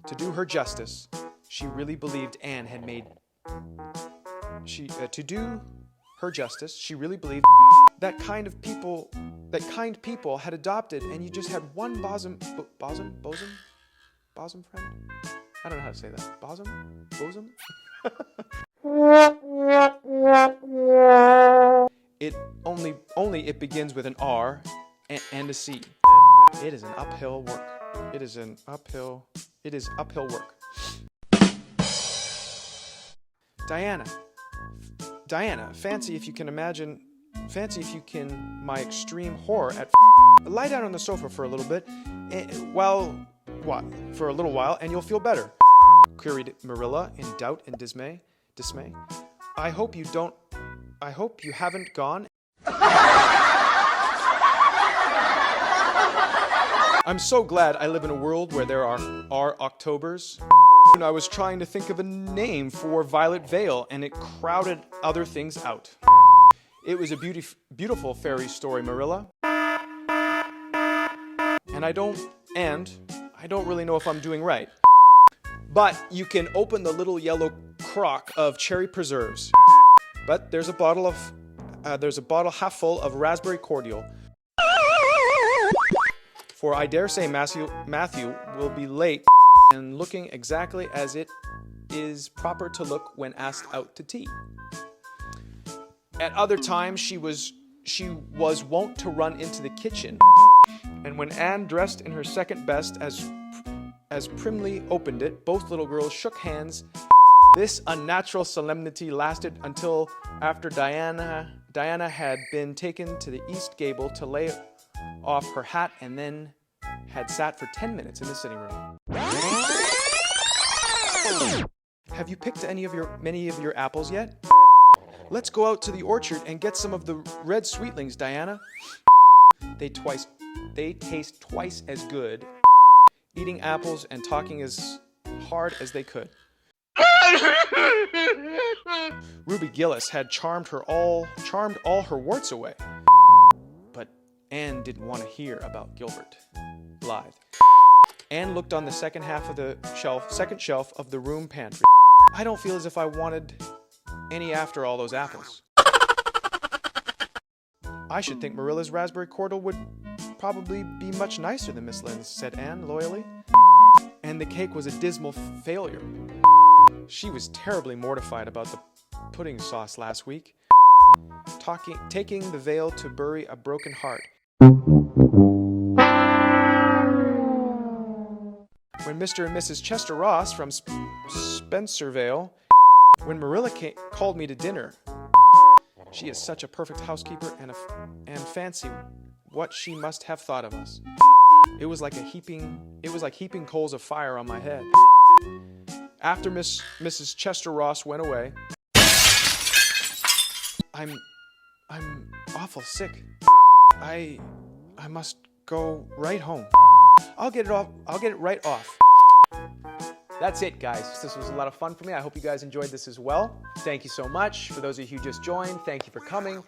To do her justice, she really believed Anne had made... to do her justice, she really believed that kind people had adopted, and you just had one bosom friend? I don't know how to say that. Bosom? It begins with an R and a C. It is uphill work. It is uphill work. Diana, fancy if you can my extreme horror at lie down on the sofa for a little bit, for a little while, and you'll feel better, queried Marilla in doubt and dismay. I hope you haven't gone. I'm so glad I live in a world where there are Octobers. I was trying to think of a name for Violet Vale, and it crowded other things out. It was a beautiful fairy story, Marilla. And I don't really know if I'm doing right. But you can open the little yellow crock of cherry preserves. But there's a bottle half full of raspberry cordial. For I dare say Matthew will be late and looking exactly as it is proper to look when asked out to tea. At other times she was wont to run into the kitchen, and when Anne, dressed in her second best, as primly opened it, both little girls shook hands. This unnatural solemnity lasted until after Diana had been taken to the east gable to lay off her hat, and then had sat for 10 minutes in the sitting room. Have you picked many of your apples yet? Let's go out to the orchard and get some of the red sweetlings, Diana. They taste twice as good, eating apples and talking as hard as they could. Ruby Gillis had charmed all her warts away. But Anne didn't want to hear about Gilbert Blythe. Anne looked on the second shelf of the room pantry. I don't feel as if I wanted any after all those apples. I should think Marilla's raspberry cordial would probably be much nicer than Miss Lynn's, said Anne loyally. And the cake was a dismal failure. She was terribly mortified about the pudding sauce last week, taking the veil to bury a broken heart. When Mr. and Mrs. Chester Ross from Spencervale, when Marilla called me to dinner, she is such a perfect housekeeper, and fancy what she must have thought of us. It was like heaping coals of fire on my head. After Mrs. Chester Ross went away, I'm awful sick. I must go right home. I'll get it right off. That's it, guys. This was a lot of fun for me. I hope you guys enjoyed this as well. Thank you so much. For those of you who just joined, thank you for coming.